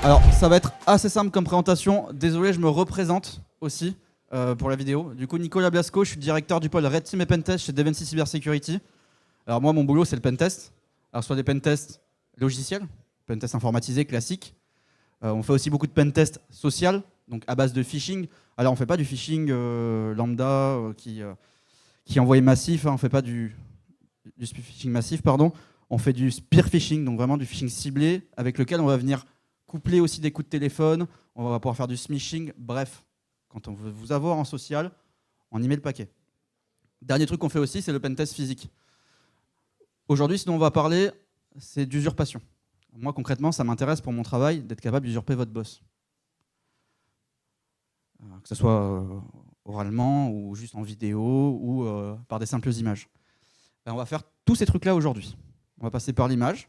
Alors, ça va être assez simple comme présentation. Désolé, je me représente aussi pour la vidéo. Du coup, Nicolas Blasco, je suis directeur du pôle Red Team et Pentest chez Devency Cybersecurity. Alors moi, mon boulot, c'est le pentest. Alors, soit des pentests logiciels, pentests informatisés classiques. On fait aussi beaucoup de pentests social, donc à base de phishing. Alors, on ne fait pas du phishing lambda qui est envoyé massif. Hein, on ne fait pas du phishing massif, pardon. On fait du spear phishing, donc vraiment du phishing ciblé, avec lequel on va venir coupler aussi des coups de téléphone. On va pouvoir faire du smishing. Bref, quand on veut vous avoir en social, on y met le paquet. Dernier truc qu'on fait aussi, c'est le pentest physique. Aujourd'hui, ce dont on va parler, c'est d'usurpation. Moi, concrètement, ça m'intéresse pour mon travail d'être capable d'usurper votre boss. Que ce soit oralement ou juste en vidéo ou par des simples images. On va faire tous ces trucs-là aujourd'hui. On va passer par l'image,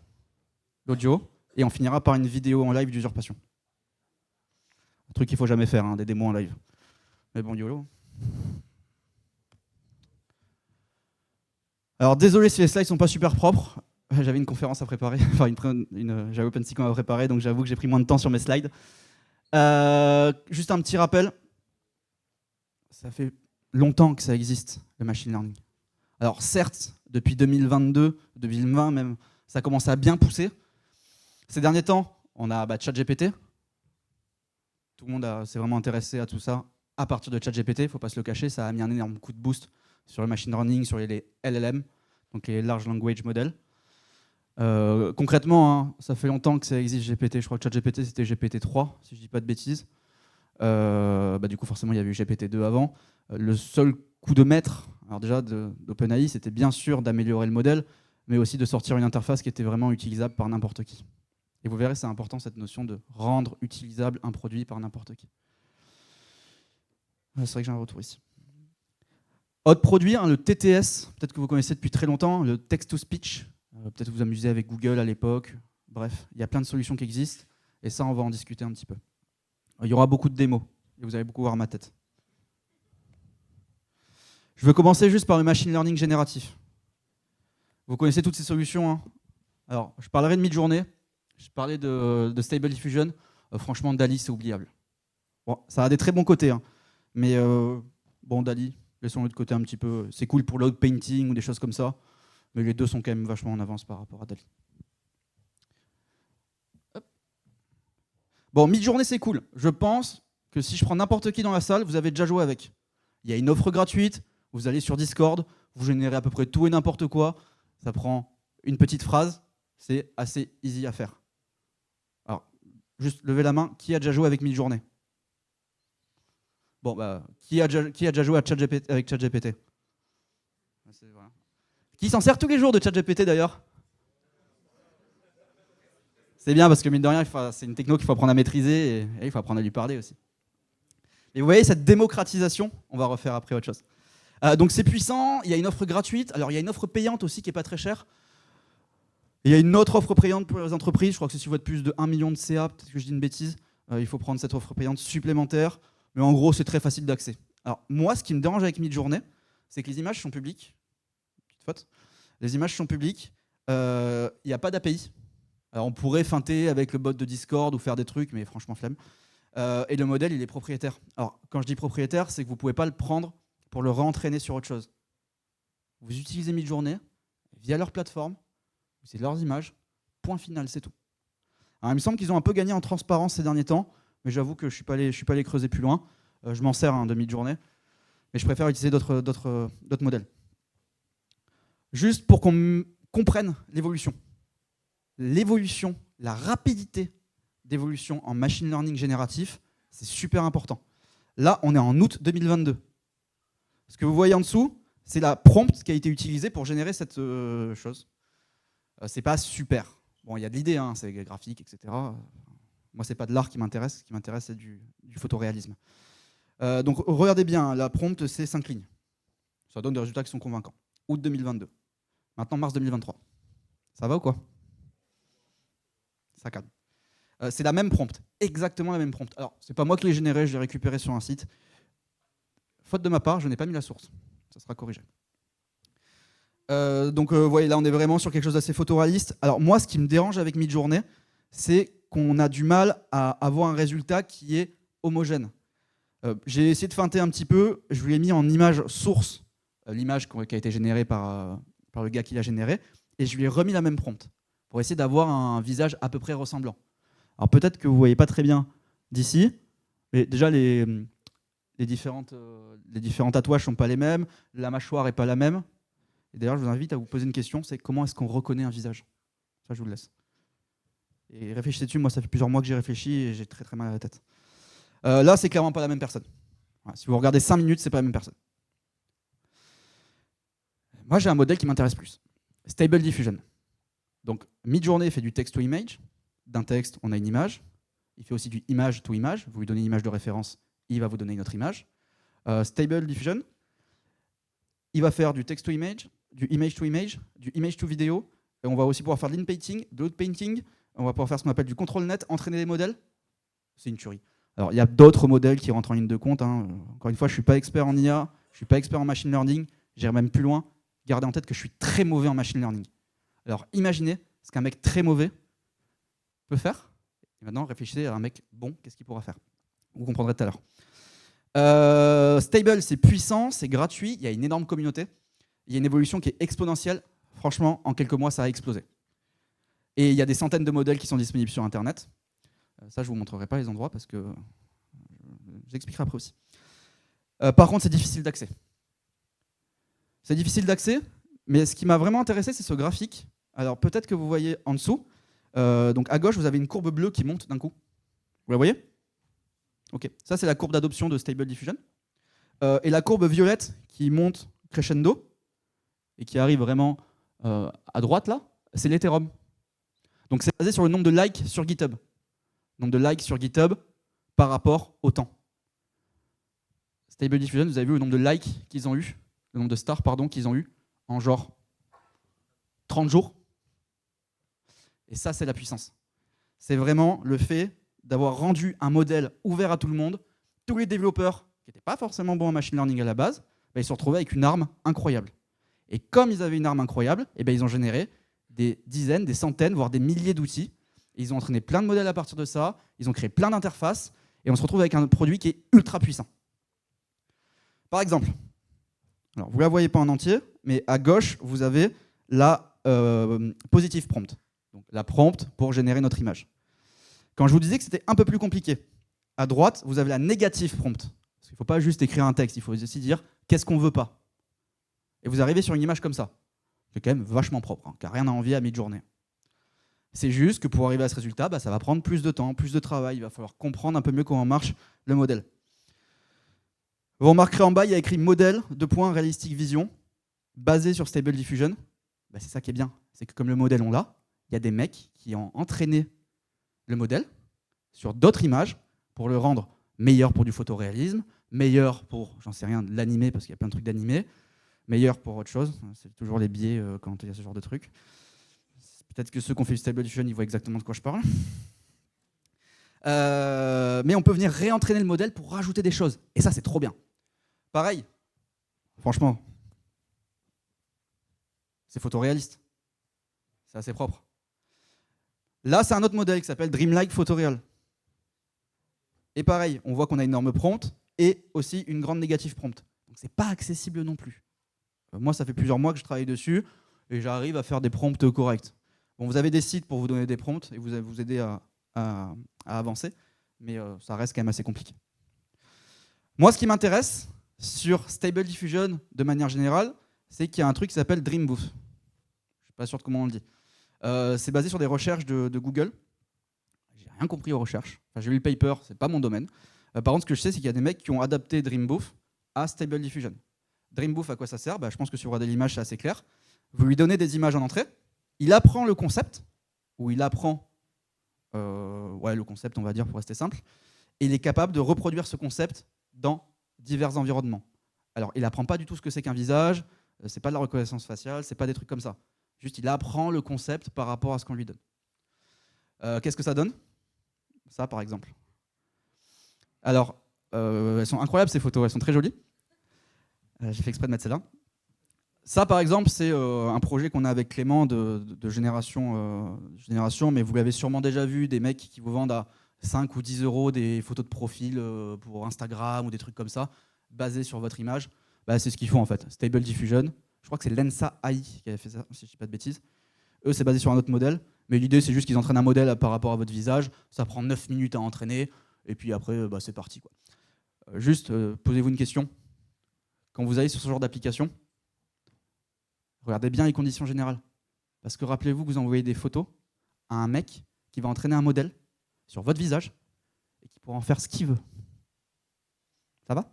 l'audio, et on finira par une vidéo en live d'usurpation. Un truc qu'il ne faut jamais faire, hein, des démos en live. Mais bon, YOLO. Alors désolé si les slides sont pas super propres. J'avais une conférence à préparer, enfin j'avais OpenSequent à préparer, donc j'avoue que j'ai pris moins de temps sur mes slides. Juste un petit rappel. Ça fait longtemps que ça existe, le machine learning. Alors certes, depuis 2022, 2020 même, ça commence à bien pousser. Ces derniers temps, on a ChatGPT. Tout le monde s'est vraiment intéressé à tout ça à partir de ChatGPT, il ne faut pas se le cacher, ça a mis un énorme coup de boost sur le machine learning, sur les LLM, donc les Large Language Models. Concrètement, hein, ça fait longtemps que ça existe GPT, je crois que ChatGPT c'était GPT-3, si je ne dis pas de bêtises. Du coup, forcément, il y avait eu GPT-2 avant. Le seul coup de maître, alors déjà d'OpenAI, c'était bien sûr d'améliorer le modèle, mais aussi de sortir une interface qui était vraiment utilisable par n'importe qui. Et vous verrez, c'est important cette notion de rendre utilisable un produit par n'importe qui. C'est vrai que j'ai un retour ici. Autre produit, hein, le TTS, peut-être que vous connaissez depuis très longtemps, le text-to-speech. Peut-être vous amusez avec Google à l'époque. Bref, il y a plein de solutions qui existent, et ça, on va en discuter un petit peu. Il y aura beaucoup de démos, et vous allez beaucoup voir ma tête. Je veux commencer juste par le machine learning génératif. Vous connaissez toutes ces solutions, hein. Alors, je parlerai de Midjourney, je parlais de Stable Diffusion. Franchement, DALL-E, c'est oubliable. Bon, ça a des très bons côtés, hein. Mais bon, DALL-E, laissons-le de côté un petit peu. C'est cool pour l'out painting ou des choses comme ça, mais les deux sont quand même vachement en avance par rapport à DALL-E. Bon, Midjourney, c'est cool. Je pense que si je prends n'importe qui dans la salle, vous avez déjà joué avec. Il y a une offre gratuite, vous allez sur Discord, vous générez à peu près tout et n'importe quoi. Ça prend une petite phrase, c'est assez easy à faire. Alors, juste levez la main, qui a déjà joué avec Midjourney? Bon, qui a déjà joué avec ChatGPT? Voilà. Qui s'en sert tous les jours de ChatGPT d'ailleurs? C'est bien parce que mine de rien, c'est une techno qu'il faut apprendre à maîtriser et il faut apprendre à lui parler aussi. Et vous voyez, cette démocratisation, on va refaire après autre chose. Donc c'est puissant, il y a une offre gratuite, alors il y a une offre payante aussi qui n'est pas très chère. Il y a une autre offre payante pour les entreprises, je crois que c'est si vous êtes plus de 1 million de CA, peut-être que je dis une bêtise, il faut prendre cette offre payante supplémentaire, mais en gros c'est très facile d'accès. Alors moi, ce qui me dérange avec Midjourney, c'est que les images sont publiques. Petite faute. Les images sont publiques, il n'y a pas d'API. Alors on pourrait feinter avec le bot de Discord ou faire des trucs, mais franchement flemme. Et le modèle, il est propriétaire. Alors quand je dis propriétaire, c'est que vous ne pouvez pas le prendre pour le réentraîner sur autre chose. Vous utilisez Midjourney via leur plateforme, c'est leurs images, point final, c'est tout. Alors, il me semble qu'ils ont un peu gagné en transparence ces derniers temps, mais j'avoue que je ne suis pas allé creuser plus loin. Je m'en sers de Midjourney, mais je préfère utiliser d'autres modèles. Juste pour qu'on comprenne l'évolution. L'évolution, la rapidité d'évolution en machine learning génératif, c'est super important. Là, on est en août 2022. Ce que vous voyez en dessous, c'est la prompt qui a été utilisée pour générer cette chose. C'est pas super. Bon, il y a de l'idée, hein, c'est graphique, etc. Moi, c'est pas de l'art qui m'intéresse. Ce qui m'intéresse, c'est du photoréalisme. Donc, regardez bien, la prompt, c'est 5 lignes. Ça donne des résultats qui sont convaincants. Août 2022. Maintenant, mars 2023. Ça va ou quoi? Ça calme. C'est la même prompt, exactement la même prompt. Alors, c'est pas moi qui l'ai généré, je l'ai récupéré sur un site. Faute de ma part, je n'ai pas mis la source. Ça sera corrigé. Vous voyez, là, on est vraiment sur quelque chose d'assez photoréaliste. Alors, moi, ce qui me dérange avec Midjourney, c'est qu'on a du mal à avoir un résultat qui est homogène. J'ai essayé de feinter un petit peu, je lui ai mis en image source l'image qui a été générée par le gars qui l'a générée, et je lui ai remis la même prompt pour essayer d'avoir un visage à peu près ressemblant. Alors peut-être que vous ne voyez pas très bien d'ici, mais déjà les différents tatouages ne sont pas les mêmes, la mâchoire n'est pas la même. Et d'ailleurs, je vous invite à vous poser une question, c'est comment est-ce qu'on reconnaît un visage? Ça, je vous le laisse. Et réfléchissez dessus, moi ça fait plusieurs mois que j'y réfléchis et j'ai très très mal à la tête. Là, c'est clairement pas la même personne. Voilà, si vous regardez 5 minutes, c'est pas la même personne. Moi, j'ai un modèle qui m'intéresse plus. Stable Diffusion. Donc, Midjourney fait du text to image. D'un texte, on a une image. Il fait aussi du image to image. Vous lui donnez une image de référence, il va vous donner une autre image. Stable Diffusion, il va faire du text to image, du image to vidéo. Et on va aussi pouvoir faire de l'inpainting, de l'outpainting. On va pouvoir faire ce qu'on appelle du control net, entraîner les modèles. C'est une tuerie. Alors, il y a d'autres modèles qui rentrent en ligne de compte. Hein. Encore une fois, je ne suis pas expert en IA, je ne suis pas expert en machine learning. J'irai même plus loin. Gardez en tête que je suis très mauvais en machine learning. Alors, imaginez ce qu'un mec très mauvais peut faire. Et maintenant, réfléchissez à un mec bon, qu'est-ce qu'il pourra faire? Vous comprendrez tout à l'heure. Stable, c'est puissant, c'est gratuit, il y a une énorme communauté. Il y a une évolution qui est exponentielle. Franchement, en quelques mois, ça a explosé. Et il y a des centaines de modèles qui sont disponibles sur Internet. Ça, je ne vous montrerai pas les endroits parce que je l'expliquerai après aussi. Par contre, c'est difficile d'accès. C'est difficile d'accès, mais ce qui m'a vraiment intéressé, c'est ce graphique. Alors peut-être que vous voyez en dessous. Donc à gauche, vous avez une courbe bleue qui monte d'un coup. Vous la voyez? Ok. Ça, c'est la courbe d'adoption de Stable Diffusion. Et la courbe violette qui monte crescendo et qui arrive vraiment à droite, là, c'est l'Ethereum. Donc c'est basé sur le nombre de likes sur GitHub. Nombre de likes sur GitHub par rapport au temps. Stable Diffusion, vous avez vu le nombre de likes qu'ils ont eu, le nombre de stars, pardon, qu'ils ont eu en genre 30 jours. Et ça, c'est la puissance. C'est vraiment le fait d'avoir rendu un modèle ouvert à tout le monde. Tous les développeurs qui n'étaient pas forcément bons en machine learning à la base, ils se sont retrouvés avec une arme incroyable. Et comme ils avaient une arme incroyable, ils ont généré des dizaines, des centaines, voire des milliers d'outils. Ils ont entraîné plein de modèles à partir de ça, ils ont créé plein d'interfaces, et on se retrouve avec un produit qui est ultra puissant. Par exemple, alors vous ne la voyez pas en entier, mais à gauche, vous avez la positive prompt, donc la prompt pour générer notre image. Quand je vous disais que c'était un peu plus compliqué, à droite, vous avez la négative prompt. Parce qu'il ne faut pas juste écrire un texte, il faut aussi dire qu'est-ce qu'on ne veut pas. Et vous arrivez sur une image comme ça, qui est quand même vachement propre, hein, qui n'a rien à envier à Midjourney. C'est juste que pour arriver à ce résultat, ça va prendre plus de temps, plus de travail, il va falloir comprendre un peu mieux comment marche le modèle. Vous remarquerez en bas, il y a écrit modèle, realistic vision, basé sur Stable Diffusion. C'est ça qui est bien, c'est que comme le modèle on l'a, il y a des mecs qui ont entraîné le modèle sur d'autres images pour le rendre meilleur pour du photoréalisme, meilleur pour, j'en sais rien, de l'animé, parce qu'il y a plein de trucs d'animé, meilleur pour autre chose. C'est toujours les biais quand il y a ce genre de trucs. Peut-être que ceux qui ont fait du Stable Diffusion, ils voient exactement de quoi je parle. Mais on peut venir réentraîner le modèle pour rajouter des choses. Et ça, c'est trop bien. Pareil, franchement, c'est photoréaliste. C'est assez propre. Là, c'est un autre modèle qui s'appelle Dreamlike Photoreal. Et pareil, on voit qu'on a une énorme prompt et aussi une grande négative prompt. Donc, c'est pas accessible non plus. Moi, ça fait plusieurs mois que je travaille dessus et j'arrive à faire des prompts corrects. Bon, vous avez des sites pour vous donner des prompts et vous aider à avancer, mais ça reste quand même assez compliqué. Moi, ce qui m'intéresse sur Stable Diffusion de manière générale, c'est qu'il y a un truc qui s'appelle Dreambooth. Je ne suis pas sûr de comment on le dit. C'est basé sur des recherches de Google. J'ai rien compris aux recherches. Enfin, j'ai lu le paper, c'est pas mon domaine. Par contre, ce que je sais, c'est qu'il y a des mecs qui ont adapté Dreambooth à Stable Diffusion. Dreambooth, à quoi ça sert? Je pense que si vous regardez l'image, c'est assez clair. Vous lui donnez des images en entrée, il apprend le concept, ou il apprend le concept, on va dire, pour rester simple, et il est capable de reproduire ce concept dans divers environnements. Alors, il n'apprend pas du tout ce que c'est qu'un visage, c'est pas de la reconnaissance faciale, c'est pas des trucs comme ça. Juste, il apprend le concept par rapport à ce qu'on lui donne. Qu'est-ce que ça donne? Ça, par exemple. Alors, elles sont incroyables, ces photos, elles sont très jolies. J'ai fait exprès de mettre celle-là. Ça, par exemple, c'est un projet qu'on a avec Clément de génération, mais vous l'avez sûrement déjà vu, des mecs qui vous vendent à 5 ou 10 euros des photos de profil pour Instagram ou des trucs comme ça, basés sur votre image. Bah, c'est ce qu'ils font en fait. Stable Diffusion, je crois que c'est Lensa AI qui avait fait ça, si je ne dis pas de bêtises. Eux, c'est basé sur un autre modèle, mais l'idée, c'est juste qu'ils entraînent un modèle par rapport à votre visage. Ça prend 9 minutes à entraîner, et puis après, bah, c'est parti, quoi. Juste, posez-vous une question. Quand vous allez sur ce genre d'application, regardez bien les conditions générales. Parce que rappelez-vous que vous envoyez des photos à un mec qui va entraîner un modèle sur votre visage et qui pourra en faire ce qu'il veut. Ça va?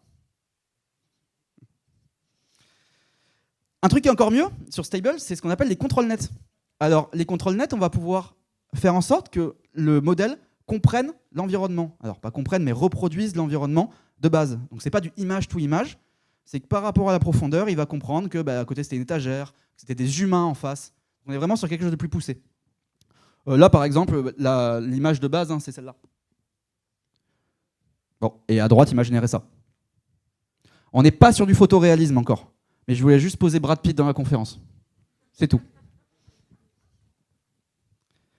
Un truc qui est encore mieux sur Stable, c'est ce qu'on appelle les contrôles nets. Alors, les contrôles nets, on va pouvoir faire en sorte que le modèle comprenne l'environnement. Alors, pas comprenne, mais reproduise l'environnement de base. Donc, c'est pas du image to image. C'est que par rapport à la profondeur, il va comprendre que à côté, c'était une étagère, que c'était des humains en face. On est vraiment sur quelque chose de plus poussé. Là, par exemple, l'image de base, c'est celle-là. Bon, et à droite, il m'a généré ça. On n'est pas sur du photoréalisme encore. Mais je voulais juste poser Brad Pitt dans la conférence. C'est tout.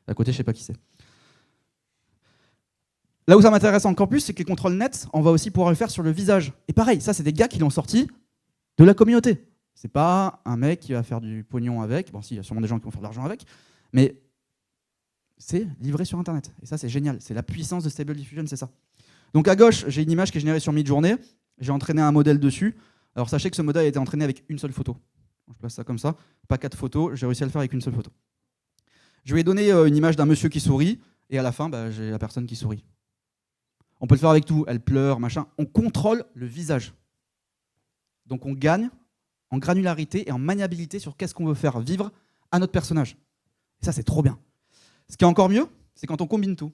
À côté, je ne sais pas qui c'est. Là où ça m'intéresse encore plus, c'est que les contrôles nets, on va aussi pouvoir le faire sur le visage. Et pareil, ça, c'est des gars qui l'ont sorti de la communauté. C'est pas un mec qui va faire du pognon avec. Bon, si, il y a sûrement des gens qui vont faire de l'argent avec. Mais c'est livré sur Internet. Et ça, c'est génial. C'est la puissance de Stable Diffusion, c'est ça. Donc à gauche, j'ai une image qui est générée sur Midjourney. J'ai entraîné un modèle dessus. Alors sachez que ce modèle a été entraîné avec une seule photo. Je place ça comme ça. Pas 4 photos. J'ai réussi à le faire avec une seule photo. Je lui ai donné une image d'un monsieur qui sourit. Et à la fin, j'ai la personne qui sourit. On peut le faire avec tout, elle pleure, machin. On contrôle le visage. Donc on gagne en granularité et en maniabilité sur qu'est-ce qu'on veut faire vivre à notre personnage. Et ça, c'est trop bien. Ce qui est encore mieux, c'est quand on combine tout.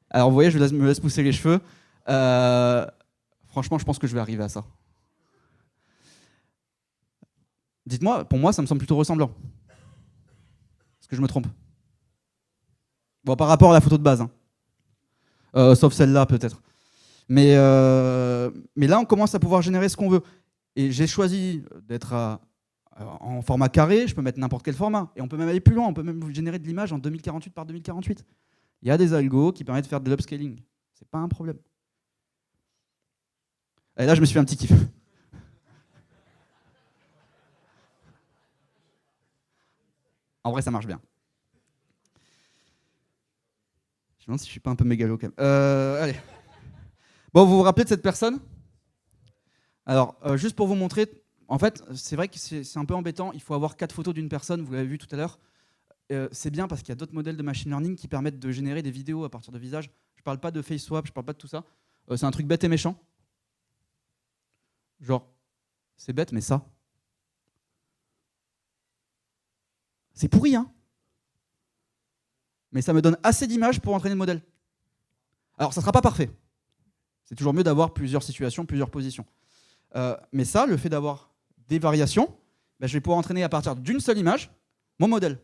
Alors vous voyez, je me laisse pousser les cheveux. Franchement, je pense que je vais arriver à ça. Dites-moi, pour moi, ça me semble plutôt ressemblant. Est-ce que je me trompe? Bon, par rapport à la photo de base, sauf celle-là peut-être. Mais là, on commence à pouvoir générer ce qu'on veut. Et j'ai choisi d'être en format carré, je peux mettre n'importe quel format. Et on peut même aller plus loin, on peut même générer de l'image en 2048 par 2048. Il y a des algos qui permettent de faire de l'upscaling. C'est pas un problème. Et là, je me suis fait un petit kiff. En vrai, ça marche bien. Je me demande si je suis pas un peu mégalo quand même. Allez. Bon, vous vous rappelez de cette personne? Alors, juste pour vous montrer, en fait, c'est vrai que c'est un peu embêtant. Il faut avoir 4 photos d'une personne, vous l'avez vu tout à l'heure. C'est bien parce qu'il y a d'autres modèles de machine learning qui permettent de générer des vidéos à partir de visages. Je parle pas de face swap, je parle pas de tout ça. C'est un truc bête et méchant. Genre, c'est bête, mais ça. C'est pourri, hein? Mais ça me donne assez d'images pour entraîner le modèle. Alors, ça ne sera pas parfait. C'est toujours mieux d'avoir plusieurs situations, plusieurs positions. Mais ça, le fait d'avoir des variations, je vais pouvoir entraîner à partir d'une seule image mon modèle.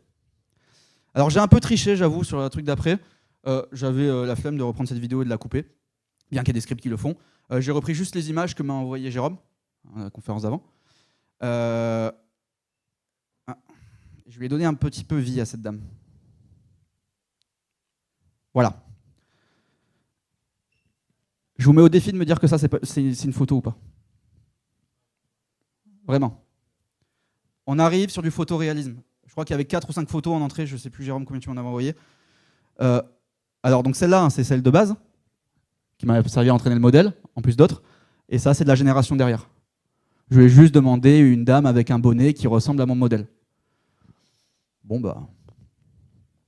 Alors, j'ai un peu triché, j'avoue, sur le truc d'après. J'avais la flemme de reprendre cette vidéo et de la couper, bien qu'il y ait des scripts qui le font. J'ai repris juste les images que m'a envoyé Jérôme, à la conférence d'avant. Je lui ai donné un petit peu vie à cette dame. Voilà. Je vous mets au défi de me dire que ça, c'est une photo ou pas. Vraiment. On arrive sur du photoréalisme. Je crois qu'il y avait 4 ou 5 photos en entrée, je ne sais plus, Jérôme, combien tu m'en avais envoyé. Alors, donc celle-là, c'est celle de base, qui m'a servi à entraîner le modèle, en plus d'autres. Et ça, c'est de la génération derrière. Je vais juste demander une dame avec un bonnet qui ressemble à mon modèle. Bon,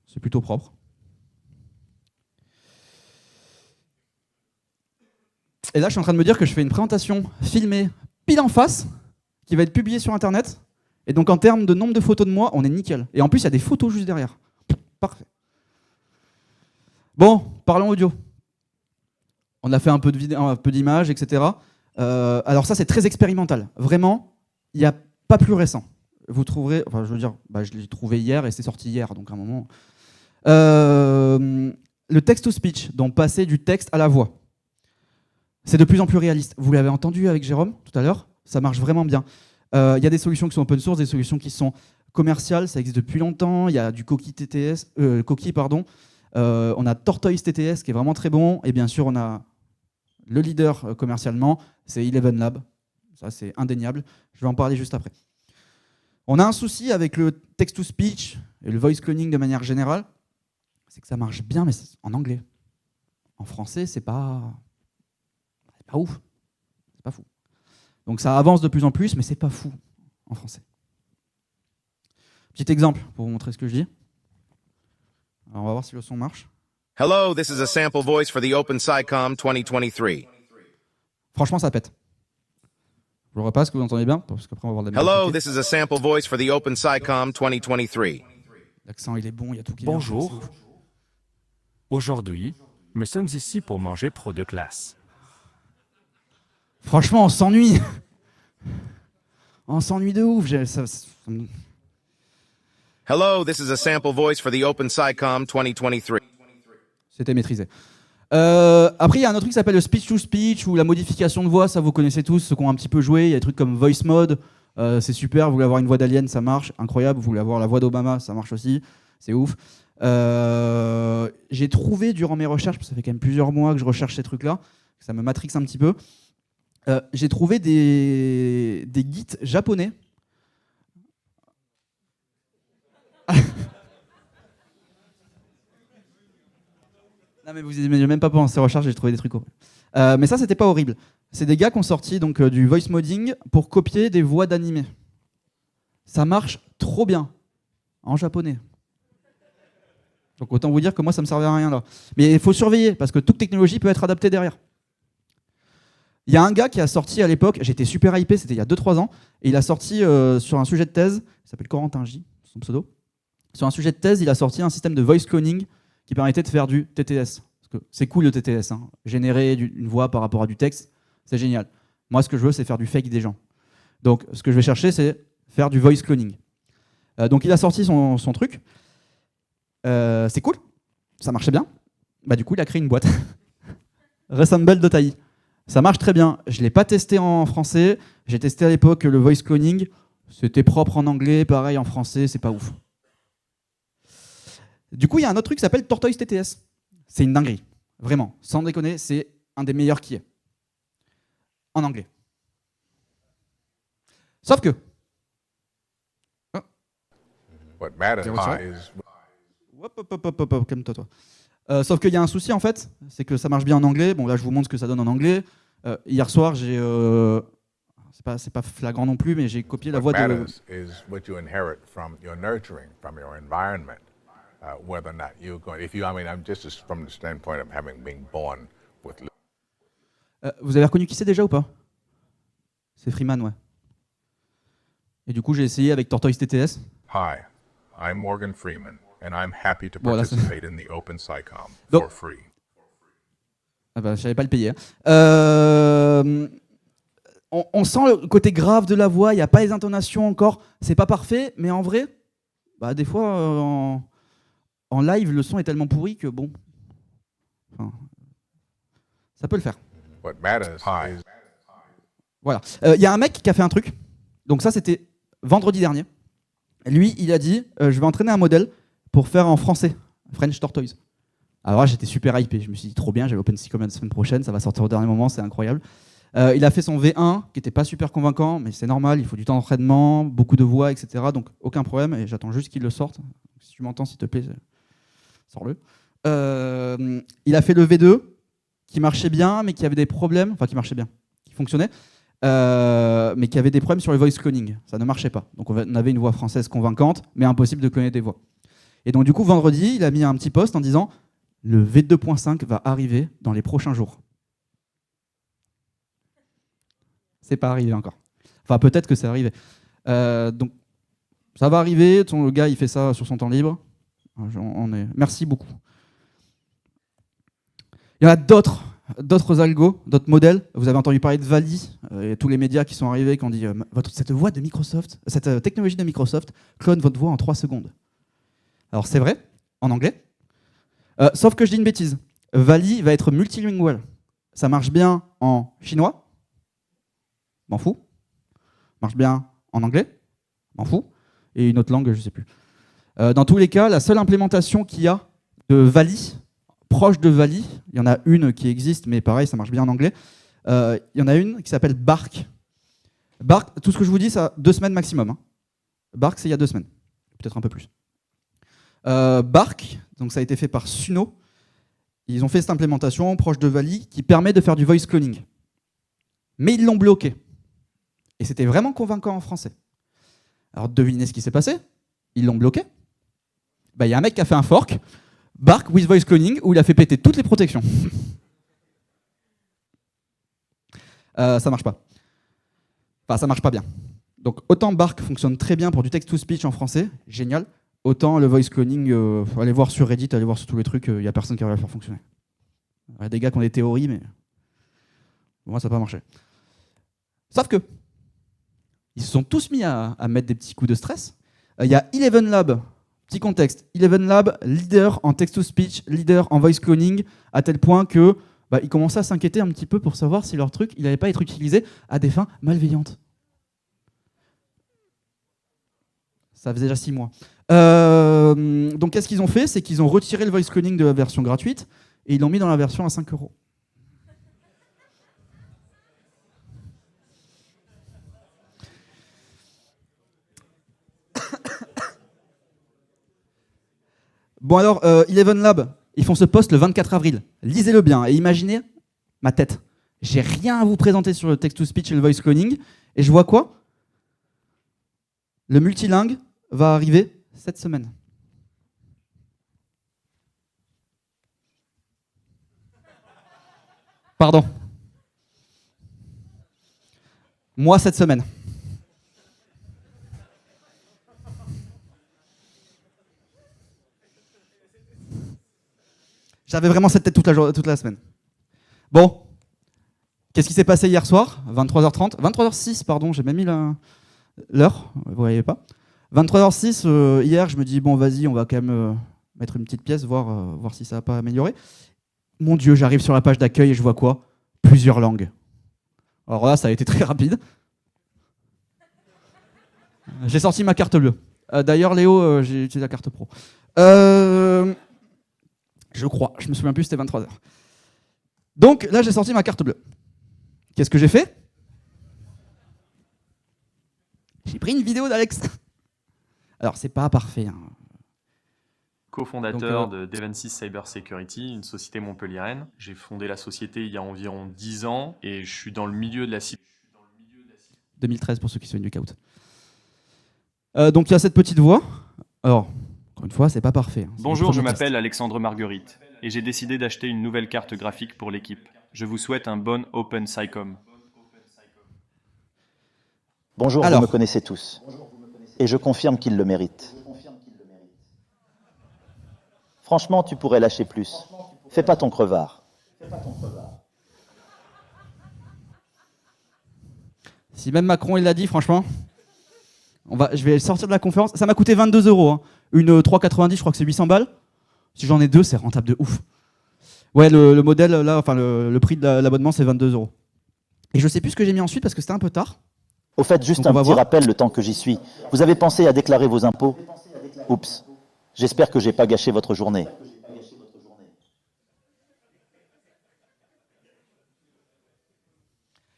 c'est plutôt propre. Et là, je suis en train de me dire que je fais une présentation filmée pile en face, qui va être publiée sur Internet. Et donc, en termes de nombre de photos de moi, on est nickel. Et en plus, il y a des photos juste derrière. Parfait. Bon, parlons audio. On a fait un peu d'images, etc. Alors ça, c'est très expérimental. Vraiment, il n'y a pas plus récent. Vous trouverez, enfin, je veux dire, je l'ai trouvé hier et c'est sorti hier, donc à un moment. Le text-to-speech, donc passer du texte à la voix. C'est de plus en plus réaliste. Vous l'avez entendu avec Jérôme tout à l'heure, ça marche vraiment bien. Il y a des solutions qui sont open source, des solutions qui sont commerciales, ça existe depuis longtemps. Il y a du Coqui TTS, on a Tortoise TTS qui est vraiment très bon, et bien sûr on a le leader commercialement, c'est Eleven Lab. Ça c'est indéniable. Je vais en parler juste après. On a un souci avec le text-to-speech et le voice cloning de manière générale, c'est que ça marche bien, mais c'est en anglais. En français, c'est pas ouf. C'est pas fou. Donc ça avance de plus en plus, mais c'est pas fou en français. Petit exemple pour vous montrer ce que je dis. Alors on va voir si le son marche. Hello, this is a sample voice for the OpenSciComm 2023. Franchement, ça pète. Je le repasse, que vous entendez bien, parce qu'après on va voir de la Hello, this is a sample voice for the OpenSciComm 2023. L'accent, il est bon, il y a tout qui est Bonjour. bien, c'est ouf. Aujourd'hui, nous sommes ici pour manger pro de classe. Franchement, on s'ennuie. On s'ennuie de ouf. Hello, this is a sample voice for the OpenSciComm 2023. C'était maîtrisé. Après, il y a un autre truc qui s'appelle le speech-to-speech ou la modification de voix. Ça, vous connaissez tous, ceux qui ont un petit peu joué. Il y a des trucs comme voice mode. C'est super. Vous voulez avoir une voix d'alien, ça marche. Incroyable. Vous voulez avoir la voix d'Obama, ça marche aussi. C'est ouf. J'ai trouvé durant mes recherches, parce que ça fait quand même plusieurs mois que je recherche ces trucs-là, ça me matrixe un petit peu. J'ai trouvé des guides japonais. Non mais vous n'imaginez même pas pendant ces recherches, j'ai trouvé des trucs horribles. Mais ça, c'était pas horrible. C'est des gars qui ont sorti donc, du voice modding pour copier des voix d'animés. Ça marche trop bien en japonais. Donc autant vous dire que moi, ça me servait à rien là. Mais il faut surveiller, parce que toute technologie peut être adaptée derrière. Il y a un gars qui a sorti à l'époque, j'étais super hypé, c'était il y a 2-3 ans, et il a sorti sur un sujet de thèse, il s'appelle Corentin J, son pseudo. Sur un sujet de thèse, il a sorti un système de voice cloning qui permettait de faire du TTS. Parce que c'est cool le TTS, hein. Générer une voix par rapport à du texte, c'est génial. Moi, ce que je veux, c'est faire du fake des gens. Donc, ce que je vais chercher, c'est faire du voice cloning. Donc, il a sorti son truc. C'est cool, ça marchait bien. Bah, du coup, il a créé une boîte. Resemble.ai. Ça marche très bien. Je ne l'ai pas testé en français. J'ai testé à l'époque le voice cloning. C'était propre en anglais, pareil en français, c'est pas ouf. Du coup, il y a un autre truc qui s'appelle Tortoise TTS. C'est une dinguerie. Vraiment, sans déconner, c'est un des meilleurs qui est. En anglais. Sauf que... What matters is... Hop, calme-toi, toi. Sauf qu'il y a un souci, en fait, c'est que ça marche bien en anglais. Bon, là, je vous montre ce que ça donne en anglais. Hier soir, j'ai... c'est pas flagrant non plus, mais j'ai copié la voix What de... matters is what you inherit from your nurturing, from your environment. Whether or not you're going, if you, I mean, I'm just from the standpoint of having been born with. Vous avez reconnu qui c'est déjà ou pas? C'est Freeman, ouais. Et du coup, j'ai essayé avec Tortoise TTS. Hi, I'm Morgan Freeman, and I'm happy to Voilà, participate in the OpenSciComm Donc- for free. Ah bah, je savais pas le payer. Hein. On sent le côté grave de la voix, il n'y a pas les intonations encore, c'est pas parfait, mais en vrai, bah, des fois, en live, le son est tellement pourri que bon, enfin, ça peut le faire. What matters is. Voilà. Il y a un mec qui a fait un truc, donc ça c'était vendredi dernier. Lui, il a dit, je vais entraîner un modèle pour faire en français, French Tortoise. Alors là, j'étais super hypé, je me suis dit trop bien, j'ai l'OpenSciComm la semaine prochaine, ça va sortir au dernier moment, c'est incroyable. Il a fait son V1, qui n'était pas super convaincant, mais c'est normal, il faut du temps d'entraînement, beaucoup de voix, etc. Donc aucun problème, et j'attends juste qu'il le sorte. Si tu m'entends, s'il te plaît, sors-le. Il a fait le V2, qui marchait bien, mais qui avait des problèmes, enfin qui marchait bien, qui fonctionnait, mais qui avait des problèmes sur le voice cloning. Ça ne marchait pas. Donc on avait une voix française convaincante, mais impossible de cloner des voix. Et donc du coup, vendredi, il a mis un petit post en disant « Le V2.5 va arriver dans les prochains jours ». C'est pas arrivé encore. Enfin, peut-être que c'est arrivé. Donc, ça va arriver. Le gars, il fait ça sur son temps libre. Merci beaucoup. Il y en a d'autres algos, d'autres modèles. Vous avez entendu parler de Vali, et tous les médias qui sont arrivés qui ont dit cette voix de Microsoft, cette technologie de Microsoft clone votre voix en 3 secondes. Alors, c'est vrai, en anglais. Sauf que je dis une bêtise. Vali va être multilingual. ça marche bien en chinois, m'en fous. Marche bien en anglais, m'en fous. Et une autre langue, je sais plus. Dans tous les cas, la seule implémentation qu'il y a de Vali, proche de Vali, il y en a une qui existe, mais pareil, ça marche bien en anglais. Il y en a une qui s'appelle Bark. Bark, tout ce que je vous dis, ça a 2 semaines maximum. Hein. Bark, c'est il y a 2 semaines, peut-être un peu plus. Bark, donc ça a été fait par Suno. Ils ont fait cette implémentation proche de Vali qui permet de faire du voice cloning. Mais ils l'ont bloqué. Et c'était vraiment convaincant en français. Alors devinez ce qui s'est passé. Ils l'ont bloqué. Il y a un mec qui a fait un fork, Bark with voice cloning, où il a fait péter toutes les protections. Ça marche pas. Enfin, ça marche pas bien. Donc autant Bark fonctionne très bien pour du text-to-speech en français, génial. Autant le voice cloning, allez voir sur Reddit, allez voir sur tous les trucs, il n'y a personne qui arrive à le faire fonctionner. Il y a des gars qui ont des théories, mais moi ça n'a pas marché. Sauf que ils se sont tous mis à mettre des petits coups de stress. Il y a Eleven Lab, petit contexte, Eleven Lab, leader en text-to-speech, leader en voice cloning, à tel point que ils commençaient à s'inquiéter un petit peu pour savoir si leur truc n'allait pas être utilisé à des fins malveillantes. Ça faisait déjà 6 mois. Donc qu'est-ce qu'ils ont fait? C'est qu'ils ont retiré le voice cloning de la version gratuite et ils l'ont mis dans la version à 5 €. Bon alors, Eleven Lab, ils font ce post le 24 avril. Lisez-le bien et imaginez ma tête. J'ai rien à vous présenter sur le text-to-speech et le voice cloning. Et je vois quoi? Le multilingue va arriver cette semaine. Pardon. Moi, cette semaine. J'avais vraiment cette tête toute la semaine. Bon, qu'est-ce qui s'est passé hier soir? 23h30, 23h06, pardon, j'ai même mis l'heure, vous voyez pas. 23h06, hier, je me dis, bon, vas-y, on va quand même mettre une petite pièce, voir si ça n'a pas amélioré. Mon Dieu, j'arrive sur la page d'accueil et je vois quoi? Plusieurs langues. Alors là, ça a été très rapide. J'ai sorti ma carte bleue. D'ailleurs, Léo, j'ai utilisé la carte pro. Je crois, je me souviens plus, c'était 23h. Donc là, j'ai sorti ma carte bleue. Qu'est-ce que j'ai fait? J'ai pris une vidéo d'Alex. Alors, c'est pas parfait. Hein. Co-fondateur de Devensys Cyber Security, une société montpelliéraine. J'ai fondé la société il y a environ 10 ans et je suis dans le milieu de la cyber. 2013 pour ceux qui se souviennent du caout. Donc il y a cette petite voix. Alors, encore une fois, c'est pas parfait. Hein. Bonjour, je m'appelle Alexandre Marguerite et j'ai décidé d'acheter une nouvelle carte graphique pour l'équipe. Je vous souhaite un bon Open SciComm. Bonjour, alors, vous me connaissez tous. Et je confirme qu'il le mérite. Franchement, tu pourrais lâcher plus. Fais pas ton crevard. Si même Macron il l'a dit, franchement, je vais sortir de la conférence. Ça m'a coûté 22 €. Hein. Une 3,90, je crois que c'est 800 balles. Si j'en ai 2, c'est rentable de ouf. Ouais, le modèle, là, enfin le prix de l'abonnement, c'est 22 €. Et je sais plus ce que j'ai mis ensuite parce que c'était un peu tard. Au fait, juste Donc, un petit rappel le temps que j'y suis. Vous avez pensé à déclarer vos impôts? Oups. J'espère que j'ai pas gâché votre journée.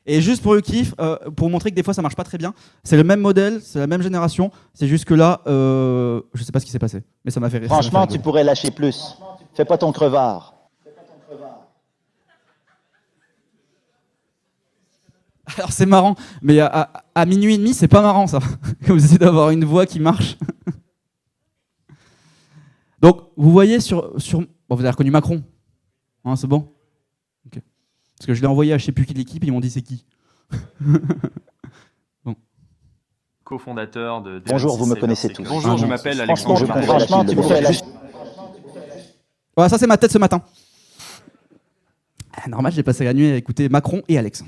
Et juste pour le kiff, pour montrer que des fois ça marche pas très bien, c'est le même modèle, c'est la même génération, c'est juste que là, je sais pas ce qui s'est passé, mais ça m'a fait rire. Franchement, tu pourrais lâcher plus. Fais pas ton crevard. Alors c'est marrant, mais à minuit et demi, c'est pas marrant ça. Vous essayez d'avoir une voix qui marche. Donc vous voyez sur... Bon, vous avez reconnu Macron, hein, c'est bon. Okay. Parce que je l'ai envoyé à je sais plus qui de l'équipe, ils m'ont dit c'est qui. Bon. Co-fondateur de Devensys Bonjour, vous me Cyber connaissez Security. tous. Bonjour, je m'appelle Alexandre Marguerite. Franchement, tu pourrais lâcher. Voilà, ça c'est ma tête ce matin. Normal, j'ai passé la nuit à écouter Macron et Alex.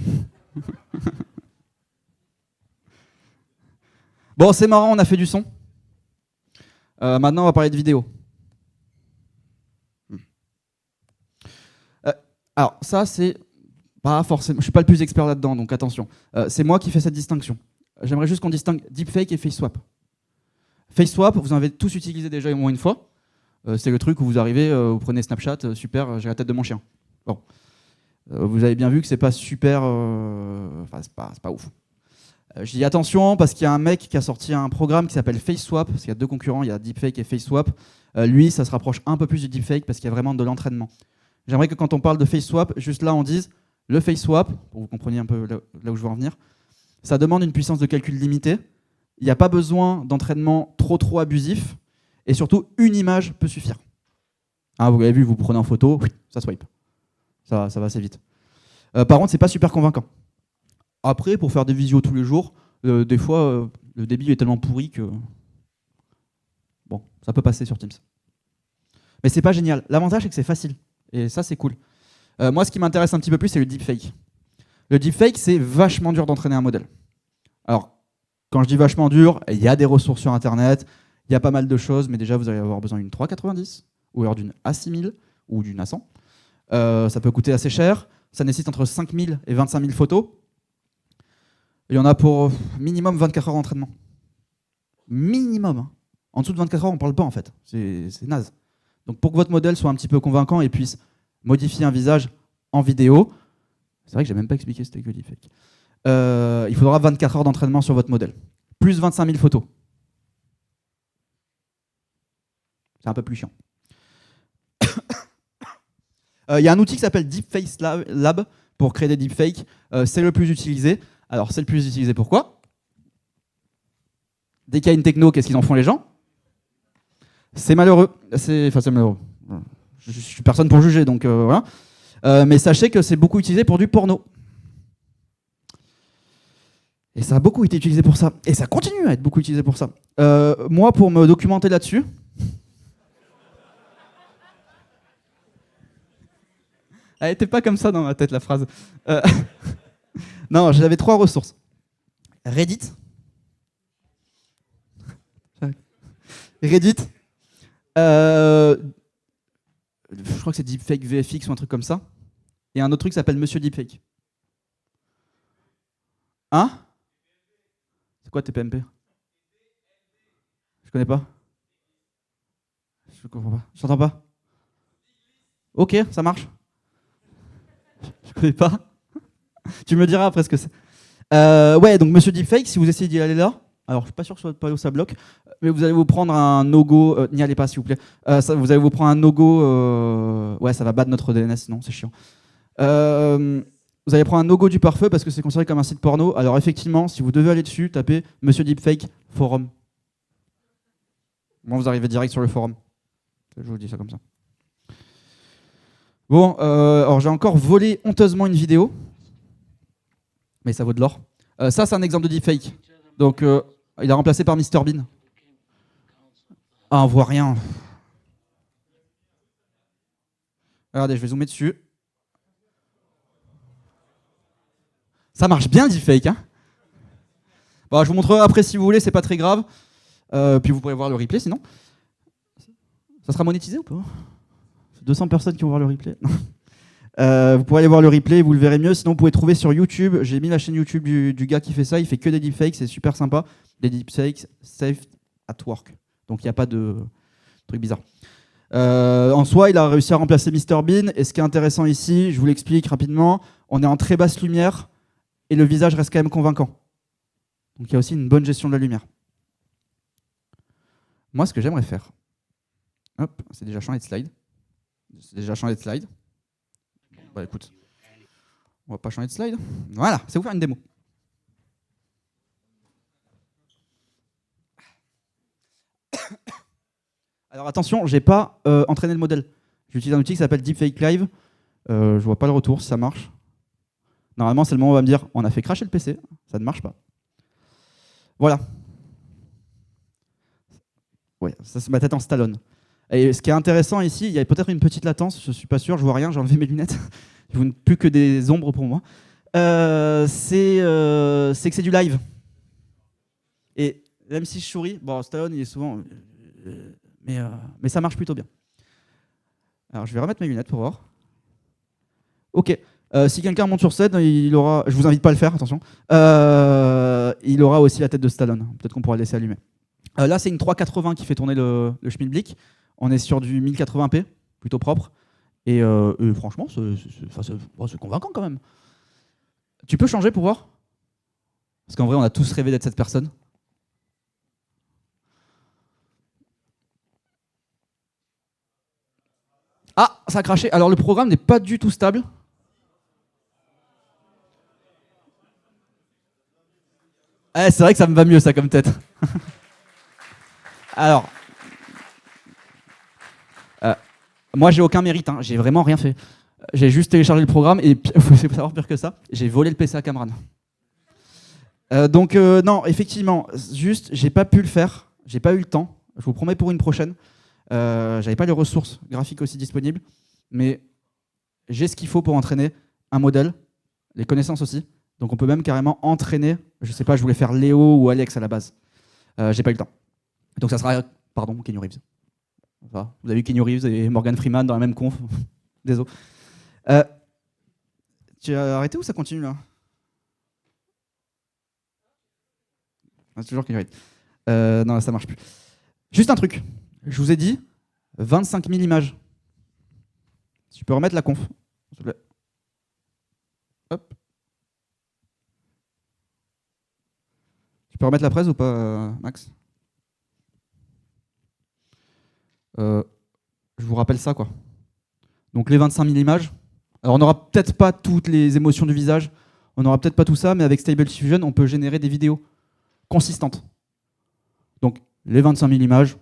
Bon, c'est marrant, on a fait du son. Maintenant, on va parler de vidéo. Alors, ça, c'est Pas forcément, je suis pas le plus expert là-dedans, donc attention. C'est moi qui fais cette distinction. J'aimerais juste qu'on distingue deepfake et face swap. Face swap, vous en avez tous utilisé déjà au moins une fois. C'est le truc où vous arrivez, vous prenez Snapchat, super, j'ai la tête de mon chien. Bon. Vous avez bien vu que c'est pas super... Enfin, c'est pas ouf. Je dis attention parce qu'il y a un mec qui a sorti un programme qui s'appelle Face Swap, parce qu'il y a deux concurrents, il y a deepfake et Face Swap. Lui, ça se rapproche un peu plus du deepfake parce qu'il y a vraiment de l'entraînement. J'aimerais que quand on parle de Face Swap, juste là on dise le Face Swap, pour que vous compreniez un peu là où je veux en venir, ça demande une puissance de calcul limitée. Il n'y a pas besoin d'entraînement trop abusif. Et surtout, une image peut suffire. Hein, vous avez vu, vous prenez en photo, ça swipe. Ça va assez vite. Par contre, c'est pas super convaincant. Après, pour faire des visios tous les jours, des fois, le débit est tellement pourri que... Bon, ça peut passer sur Teams. Mais c'est pas génial. L'avantage, c'est que c'est facile. Et ça, c'est cool. Moi, ce qui m'intéresse un petit peu plus, c'est le deepfake. Le deepfake, c'est vachement dur d'entraîner un modèle. Alors, quand je dis vachement dur, il y a des ressources sur Internet, il y a pas mal de choses, mais déjà, vous allez avoir besoin d'une 390, ou alors d'une A6000, ou d'une A100. Ça peut coûter assez cher. Ça nécessite entre 5000 et 25 000 photos. Il y en a pour minimum 24 heures d'entraînement. Minimum. Hein. En dessous de 24 heures, on ne parle pas, en fait. C'est naze. Donc, pour que votre modèle soit un petit peu convaincant et puisse modifier un visage en vidéo, c'est vrai que je n'ai même pas expliqué c'était que le deepfake. Il faudra 24 heures d'entraînement sur votre modèle. Plus 25 000 photos. C'est un peu plus chiant. Il y a un outil qui s'appelle Deepface Lab pour créer des deepfakes. C'est le plus utilisé. Alors, c'est le plus utilisé pourquoi? Dès qu'il y a une techno, qu'est-ce qu'ils en font les gens? C'est malheureux. C'est malheureux. Je suis personne pour juger, donc voilà. Mais sachez que c'est beaucoup utilisé pour du porno. Et ça a beaucoup été utilisé pour ça. Et ça continue à être beaucoup utilisé pour ça. Moi, pour me documenter là-dessus... Elle n'était pas comme ça dans ma tête, la phrase. Non, j'avais 3 ressources. Reddit. Reddit. Je crois que c'est Deepfake VFX ou un truc comme ça. Et un autre truc qui s'appelle Monsieur Deepfake. Hein? C'est quoi TPMP? Je connais pas. Je comprends pas. Je t'entends pas. Ok, ça marche. Je connais pas. Tu me diras après ce que c'est. Ouais, donc Monsieur Deepfake, si vous essayez d'y aller là, alors je suis pas sûr que ce soit pas où ça bloque, mais vous allez vous prendre un no-go. N'y allez pas, s'il vous plaît. Vous allez vous prendre un no-go. Ouais, ça va battre notre DNS, sinon c'est chiant. Vous allez prendre un no-go du pare-feu parce que c'est considéré comme un site porno. Alors effectivement, si vous devez aller dessus, tapez Monsieur Deepfake forum. Bon, vous arrivez direct sur le forum. Je vous dis ça comme ça. Bon, alors j'ai encore volé honteusement une vidéo, mais ça vaut de l'or. Ça, c'est un exemple de deepfake. Donc, il est remplacé par Mr Bean. Ah, on voit rien. Regardez, je vais zoomer dessus. Ça marche bien, deepfake. Hein, bon, je vous montrerai après si vous voulez, c'est pas très grave. Puis vous pourrez voir le replay sinon. Ça sera monétisé ou pas? 200 personnes qui vont voir le replay. Vous pourrez aller voir le replay, vous le verrez mieux. Sinon, vous pouvez trouver sur YouTube. J'ai mis la chaîne YouTube du gars qui fait ça. Il fait que des deepfakes, c'est super sympa. Des deepfakes safe at work. Donc, il n'y a pas de truc bizarre. En soi, il a réussi à remplacer Mr Bean. Et ce qui est intéressant ici, je vous l'explique rapidement, on est en très basse lumière et le visage reste quand même convaincant. Donc, il y a aussi une bonne gestion de la lumière. Moi, ce que j'aimerais faire, hop, c'est déjà changé de slide. C'est déjà changé de slide. Bah écoute, on va pas changer de slide. Voilà, c'est vous faire une démo. Alors attention, j'ai pas entraîné le modèle. J'utilise un outil qui s'appelle Deepfake Live. Je vois pas le retour si ça marche. Normalement, c'est le moment où on va me dire on a fait crasher le PC, ça ne marche pas. Voilà. Ouais, ça c'est ma tête en Stallone. Et ce qui est intéressant ici, il y a peut-être une petite latence, je suis pas sûr, je vois rien, j'ai enlevé mes lunettes. Je vois plus que des ombres pour moi. C'est que c'est du live. Et même si je souris, bon, Stallone il est souvent... mais ça marche plutôt bien. Alors je vais remettre mes lunettes pour voir. Ok. Si quelqu'un monte sur scène, il aura. Je vous invite pas à le faire, attention. Il aura aussi la tête de Stallone. Peut-être qu'on pourra le laisser allumer. Là, c'est une 380 qui fait tourner le Schmilblick. On est sur du 1080p, plutôt propre. Et franchement, c'est convaincant quand même. Tu peux changer pour voir? Parce qu'en vrai, on a tous rêvé d'être cette personne. Ah, ça a craché. Alors le programme n'est pas du tout stable. C'est vrai que ça me va mieux ça comme tête. Alors, moi j'ai aucun mérite, hein. J'ai vraiment rien fait. J'ai juste téléchargé le programme et il faut savoir pire que ça, j'ai volé le PC à Cameron. Donc non, effectivement, juste j'ai pas pu le faire, j'ai pas eu le temps. Je vous promets pour une prochaine. J'avais pas les ressources graphiques aussi disponibles, mais j'ai ce qu'il faut pour entraîner un modèle, les connaissances aussi. Donc on peut même carrément entraîner, je sais pas, je voulais faire Léo ou Alex à la base. J'ai pas eu le temps. Donc ça sera, pardon, Keanu Reeves. Enfin, vous avez vu Keanu Reeves et Morgan Freeman dans la même conf. Désolé. Tu as arrêté ou ça continue là? C'est toujours Keanu Reeves. Non, ça marche plus. Juste un truc. Je vous ai dit 25 000 images. Tu peux remettre la conf, s'il te plaît. Hop. Tu peux remettre la presse ou pas, Max? Je vous rappelle ça, quoi. Donc les 25 000 images. Alors on n'aura peut-être pas toutes les émotions du visage, on n'aura peut-être pas tout ça, mais avec Stable Diffusion, on peut générer des vidéos consistantes. Donc les 25 000 images,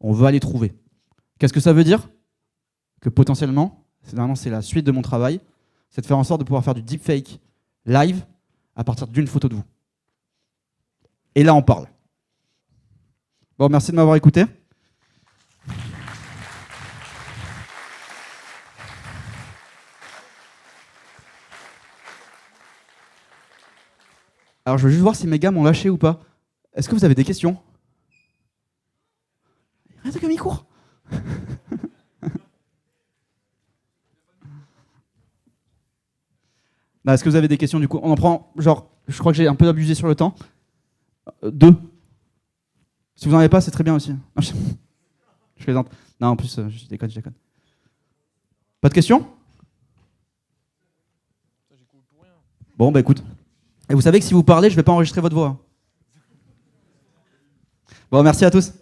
on va les trouver. Qu'est-ce que ça veut dire? Que potentiellement, c'est la suite de mon travail, c'est de faire en sorte de pouvoir faire du deepfake live à partir d'une photo de vous. Et là, on parle. Bon, merci de m'avoir écouté. Alors, je veux juste voir si mes gars m'ont lâché ou pas. Est-ce que vous avez des questions? Rien de comme il court. Est-ce que vous avez des questions du coup? On en prend, genre, je crois que j'ai un peu abusé sur le temps. 2. Si vous n'en avez pas, c'est très bien aussi. Non, je plaisante. Non, en plus, je déconne. Pas de questions? Bon, bah écoute. Et vous savez que si vous parlez, je ne vais pas enregistrer votre voix. Bon, merci à tous.